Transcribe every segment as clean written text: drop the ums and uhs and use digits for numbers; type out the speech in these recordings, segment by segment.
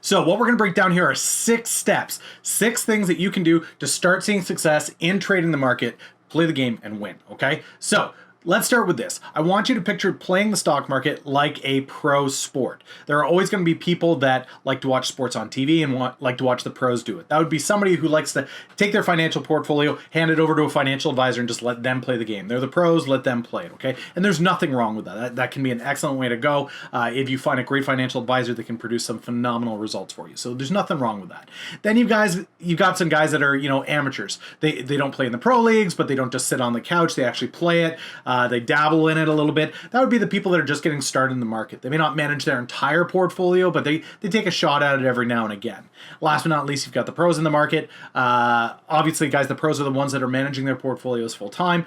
So what we're going to break down here are 6 steps, 6 things that you can do to start seeing success in trading the market, play the game, and win, okay? So let's start with this. I want you to picture playing the stock market like a pro sport. There are always going to be people that like to watch sports on TV and like to watch the pros do it. That would be somebody who likes to take their financial portfolio, hand it over to a financial advisor, and just let them play the game. They're the pros, let them play it, okay? And there's nothing wrong with that. That can be an excellent way to go if you find a great financial advisor that can produce some phenomenal results for you. So there's nothing wrong with that. Then you've got some guys that are, amateurs. They don't play in the pro leagues, but they don't just sit on the couch. They actually play it. They dabble in it a little bit. That would be the people that are just getting started in the market. They may not manage their entire portfolio, but they take a shot at it every now and again. Last but not least, you've got the pros in the market. Obviously, guys, the pros are the ones that are managing their portfolios full time.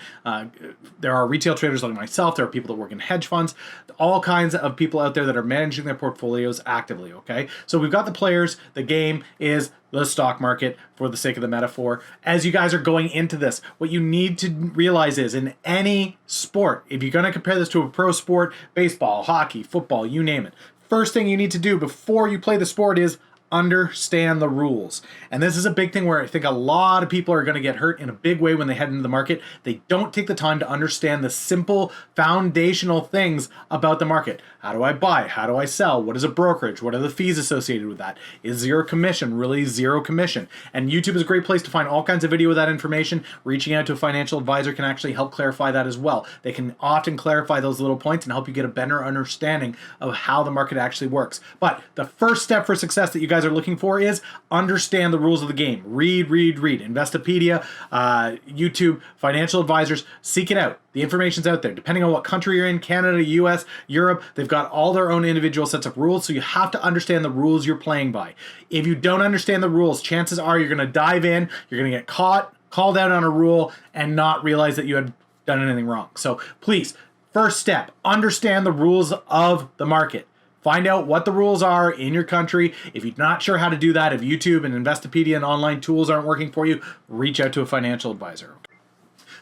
There are retail traders like myself. There are people that work in hedge funds. All kinds of people out there that are managing their portfolios actively, okay? So we've got the players. The game is the stock market, for the sake of the metaphor. As you guys are going into this, what you need to realize is in any sport, if you're going to compare this to a pro sport, baseball, hockey, football, you name it, first thing you need to do before you play the sport is understand the rules. And this is a big thing where I think a lot of people are going to get hurt in a big way when they head into the market. They don't take the time to understand the simple foundational things about the market. How do I buy? How do I sell? What is a brokerage? What are the fees associated with that? Is zero commission really zero commission? And YouTube is a great place to find all kinds of video with that information. Reaching out to a financial advisor can actually help clarify that as well. They can often clarify those little points and help you get a better understanding of how the market actually works. But the first step for success that you guys are looking for is understand the rules of the game. Read. Investopedia, YouTube, financial advisors, seek it out. The information's out there. Depending on what country you're in, Canada, US, Europe, they've got all their own individual sets of rules, so you have to understand the rules you're playing by. If you don't understand the rules, chances are you're going to dive in, you're going to get caught, called out on a rule, and not realize that you had done anything wrong. So please, first step, understand the rules of the market. Find out what the rules are in your country. If you're not sure how to do that, if YouTube and Investopedia and online tools aren't working for you, reach out to a financial advisor.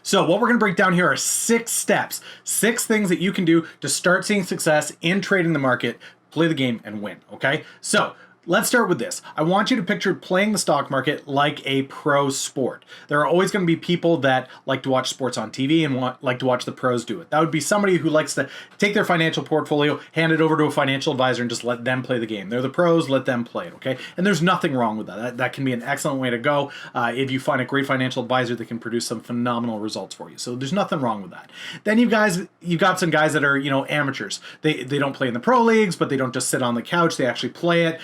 So what we're going to break down here are 6 steps, 6 things that you can do to start seeing success in trading the market, play the game, and win, okay? So let's start with this. I want you to picture playing the stock market like a pro sport. There are always going to be people that like to watch sports on TV and like to watch the pros do it. That would be somebody who likes to take their financial portfolio, hand it over to a financial advisor, and just let them play the game. They're the pros, let them play it, okay? And there's nothing wrong with that. That can be an excellent way to go if you find a great financial advisor that can produce some phenomenal results for you. So there's nothing wrong with that. Then you've got some guys that are, amateurs. They don't play in the pro leagues, but they don't just sit on the couch. They actually play it.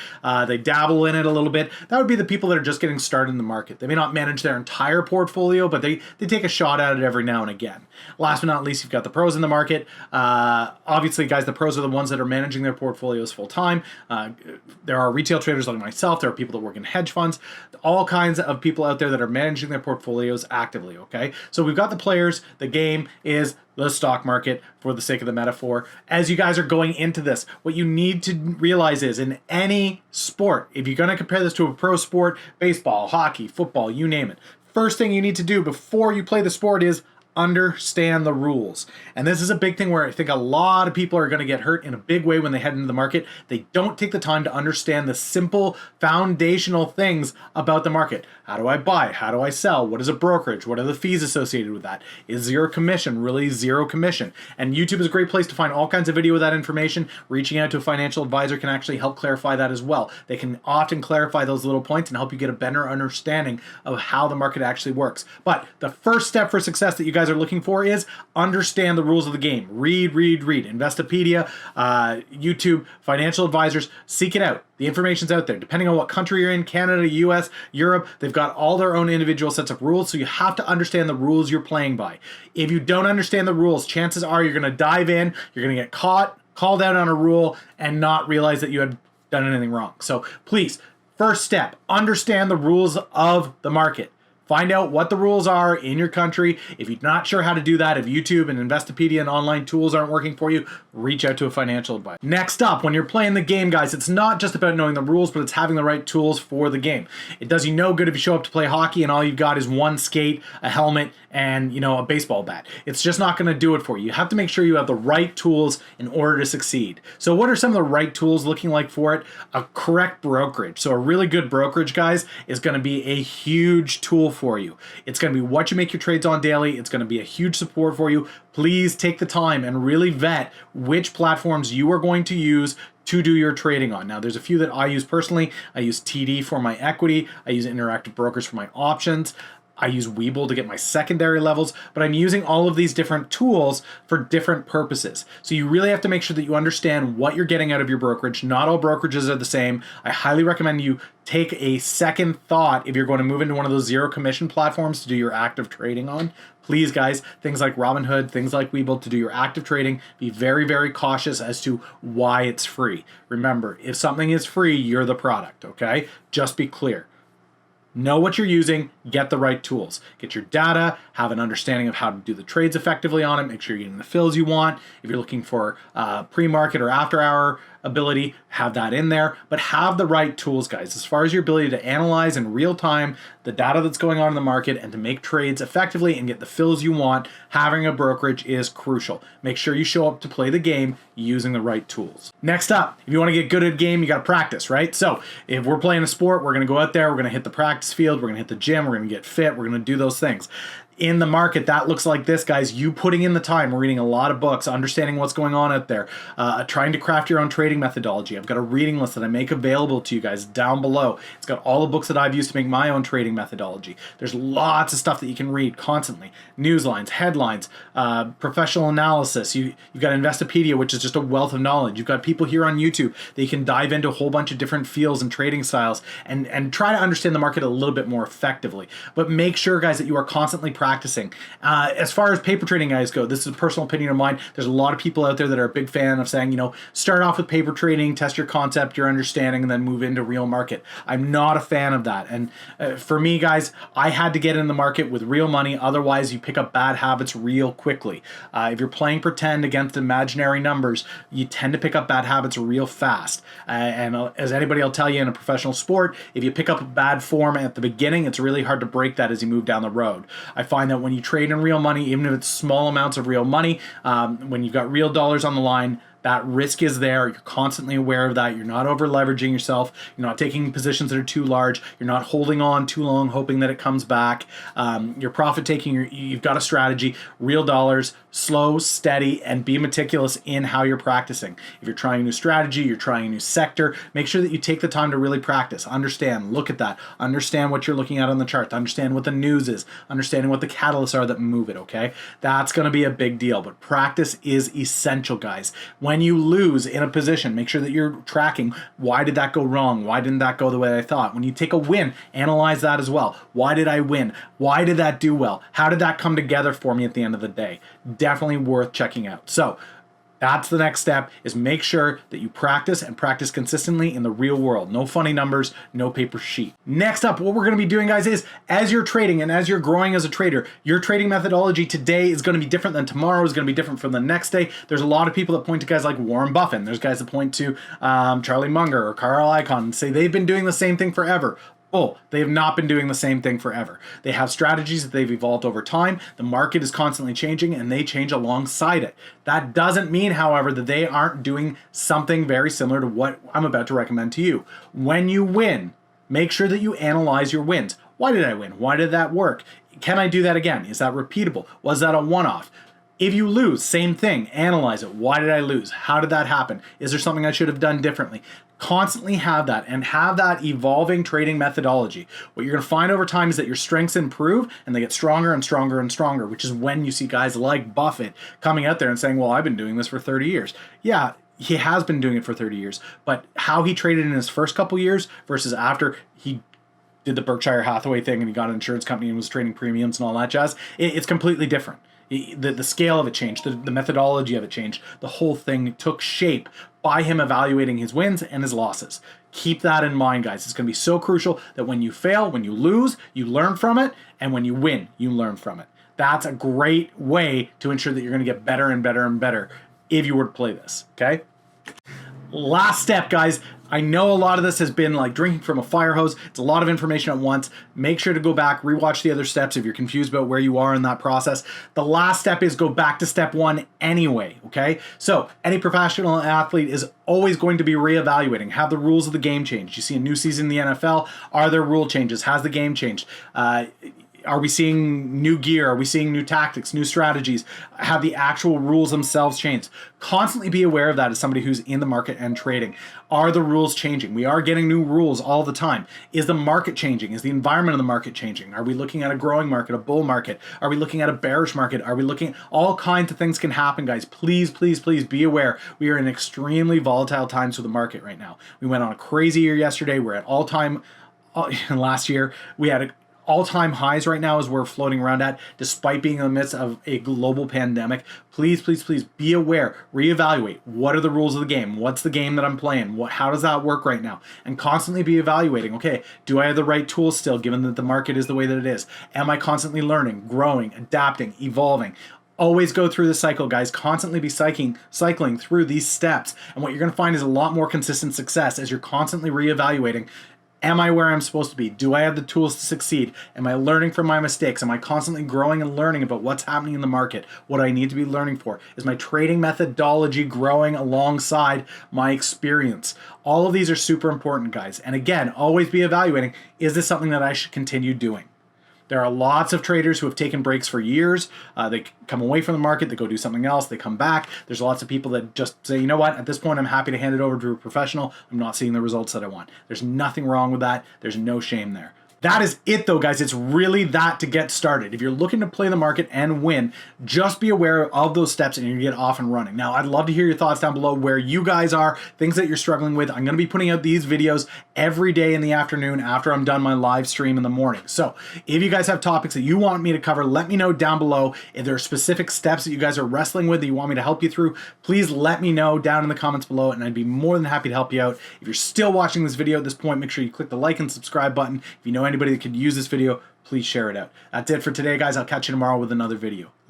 They dabble in it a little bit. That would be the people that are just getting started in the market. They may not manage their entire portfolio, but they take a shot at it every now and again. Last but not least, you've got the pros in the market. Obviously, guys, the pros are the ones that are managing their portfolios full time. There are retail traders like myself. There are people that work in hedge funds. All kinds of people out there that are managing their portfolios actively, okay? So we've got the players. The game is the stock market, for the sake of the metaphor. As you guys are going into this, what you need to realize is in any sport, if you're going to compare this to a pro sport, baseball, hockey, football, you name it, first thing you need to do before you play the sport is understand the rules. And this is a big thing where I think a lot of people are going to get hurt in a big way when they head into the market. They don't take the time to understand the simple foundational things about the market. How do I buy? How do I sell? What is a brokerage? What are the fees associated with that? Is zero commission really zero commission? And YouTube is a great place to find all kinds of video with that information. Reaching out to a financial advisor can actually help clarify that as well. They can often clarify those little points and help you get a better understanding of how the market actually works. But the first step for success that you guys are looking for is understand the rules of the game. Read. Investopedia, YouTube, financial advisors, seek it out. The information's out there. Depending on what country you're in, Canada, US, Europe, they've got all their own individual sets of rules, so you have to understand the rules you're playing by. If you don't understand the rules, chances are you're going to dive in, you're going to get caught, called out on a rule, and not realize that you had done anything wrong. So please, first step, understand the rules of the market. Find out what the rules are in your country. If you're not sure how to do that, if YouTube and Investopedia and online tools aren't working for you, reach out to a financial advisor. Next up, when you're playing the game, guys, it's not just about knowing the rules, but it's having the right tools for the game. It does you no good if you show up to play hockey and all you've got is one skate, a helmet, and a baseball bat. It's just not going to do it for you. You have to make sure you have the right tools in order to succeed. So what are some of the right tools looking like for it? A correct brokerage. So a really good brokerage, guys, is going to be a huge tool for you. It's going to be what you make your trades on daily. It's going to be a huge support for you. Please take the time and really vet which platforms you are going to use to do your trading on. Now, there's a few that I use personally. I use TD for my equity. I use Interactive Brokers for my options. I use Webull to get my secondary levels, but I'm using all of these different tools for different purposes. So you really have to make sure that you understand what you're getting out of your brokerage. Not all brokerages are the same. I highly recommend you take a second thought if you're going to move into one of those zero commission platforms to do your active trading on. Please, guys, things like Robinhood, things like Webull, to do your active trading, be very, very cautious as to why it's free. Remember, if something is free, you're the product, okay? Just be clear. Know what you're using, get the right tools. Get your data, have an understanding of how to do the trades effectively on it, make sure you're getting the fills you want. If you're looking for pre-market or after-hour ability, have that in there, but have the right tools, guys. As far as your ability to analyze in real time the data that's going on in the market and to make trades effectively and get the fills you want, having a brokerage is crucial. Make sure you show up to play the game using the right tools. Next up, if you want to get good at a game, you got to practice, right? So if we're playing a sport, we're going to go out there, we're going to hit the practice field, we're going to hit the gym, we're going to get fit, we're going to do those things. In the market, that looks like this, guys. You putting in the time, reading a lot of books, understanding what's going on out there, trying to craft your own trading methodology. I've got a reading list that I make available to you guys down below. It's got all the books that I've used to make my own trading methodology. There's lots of stuff that you can read constantly. Newslines, headlines, professional analysis. You've got Investopedia, which is just a wealth of knowledge. You've got people here on YouTube that you can dive into a whole bunch of different fields and trading styles and try to understand the market a little bit more effectively. But make sure, guys, that you are constantly practicing. As far as paper trading guys go, this is a personal opinion of mine. There's a lot of people out there that are a big fan of saying, start off with paper trading, test your concept, your understanding, and then move into real market. I'm not a fan of that. And for me, guys, I had to get in the market with real money. Otherwise, you pick up bad habits real quickly. If you're playing pretend against imaginary numbers, you tend to pick up bad habits real fast. And as anybody will tell you in a professional sport, if you pick up a bad form at the beginning, it's really hard to break that as you move down the road. I find that when you trade in real money, even if it's small amounts of real money, when you've got real dollars on the line, that risk is there. You're constantly aware of that. You're not over leveraging yourself. You're not taking positions that are too large. You're not holding on too long, hoping that it comes back. You're profit taking. You've got a strategy. Real dollars, slow, steady, and be meticulous in how you're practicing. If you're trying a new strategy, you're trying a new sector, make sure that you take the time to really practice. Understand, look at that. Understand what you're looking at on the chart. Understand what the news is. Understanding what the catalysts are that move it, okay? That's going to be a big deal, but practice is essential, guys. When you lose in a position, make sure that you're tracking, why did that go wrong? Why didn't that go the way I thought? When you take a win, analyze that as well. Why did I win? Why did that do well? How did that come together for me at the end of the day? Definitely worth checking out. So that's the next step, is make sure that you practice and practice consistently in the real world. No funny numbers, no paper sheet. Next up, what we're going to be doing, guys, is as you're trading and as you're growing as a trader, your trading methodology today is going to be different than tomorrow, is going to be different from the next day. There's a lot of people that point to guys like Warren Buffett. There's guys that point to Charlie Munger or Carl Icahn and say they've been doing the same thing forever. Oh, they have not been doing the same thing forever. They have strategies that they've evolved over time. The market is constantly changing and they change alongside it. That doesn't mean, however, that they aren't doing something very similar to what I'm about to recommend to you. When you win, make sure that you analyze your wins. Why did I win? Why did that work? Can I do that again? Is that repeatable? Was that a one-off? If you lose, same thing. Analyze it. Why did I lose? How did that happen? Is there something I should have done differently? Constantly have that and have that evolving trading methodology. What you're going to find over time is that your strengths improve and they get stronger and stronger and stronger, which is when you see guys like Buffett coming out there and saying, well, I've been doing this for 30 years. Yeah, he has been doing it for 30 years, but how he traded in his first couple years versus after he did the Berkshire Hathaway thing and he got an insurance company and was trading premiums and all that jazz, it's completely different. The scale of it changed, the methodology of it changed, the whole thing took shape by him evaluating his wins and his losses. Keep that in mind, guys. It's going to be so crucial that when you fail, when you lose, you learn from it, and when you win, you learn from it. That's a great way to ensure that you're going to get better and better and better if you were to play this, okay? Last step, guys. I know a lot of this has been like drinking from a fire hose. It's a lot of information at once. Make sure to go back, rewatch the other steps if you're confused about where you are in that process. The last step is go back to step one anyway, okay? So any professional athlete is always going to be reevaluating. Have the rules of the game changed? You see a new season in the NFL. Are there rule changes? Has the game changed? Are we seeing new gear? Are we seeing new tactics, new strategies? Have the actual rules themselves changed? Constantly be aware of that as somebody who's in the market and trading. Are the rules changing? We are getting new rules all the time. Is the market changing? Is the environment of the market changing? Are we looking at a growing market, a bull market? Are we looking at a bearish market? Are we looking, all kinds of things can happen, guys. Please, please, please be aware. We are in extremely volatile times with the market right now. We went on a crazy year yesterday. We're at all-time, last year, we had all-time highs right now as we're floating around at, despite being in the midst of a global pandemic. Please, please, please be aware. Reevaluate. What are the rules of the game? What's the game that I'm playing? How does that work right now? And constantly be evaluating. Okay, do I have the right tools still, given that the market is the way that it is? Am I constantly learning, growing, adapting, evolving? Always go through the cycle, guys. Constantly be cycling through these steps. And what you're going to find is a lot more consistent success as you're constantly reevaluating. Am I where I'm supposed to be? Do I have the tools to succeed? Am I learning from my mistakes? Am I constantly growing and learning about what's happening in the market? What I need to be learning for? Is my trading methodology growing alongside my experience? All of these are super important, guys. And again, always be evaluating, is this something that I should continue doing? There are lots of traders who have taken breaks for years. They come away from the market, they go do something else, they come back. There's lots of people that just say, you know what, at this point I'm happy to hand it over to a professional. I'm not seeing the results that I want. There's nothing wrong with that. There's no shame there. That is it though, guys. It's really that to get started. If you're looking to play the market and win, just be aware of those steps and you get off and running. Now, I'd love to hear your thoughts down below where you guys are, things that you're struggling with. I'm going to be putting out these videos every day in the afternoon after I'm done my live stream in the morning. So if you guys have topics that you want me to cover, let me know down below. If there are specific steps that you guys are wrestling with that you want me to help you through, please let me know down in the comments below and I'd be more than happy to help you out. If you're still watching this video at this point, make sure you click the like and subscribe button. If you know anybody that could use this video, please share it out. That's it for today, guys. I'll catch you tomorrow with another video.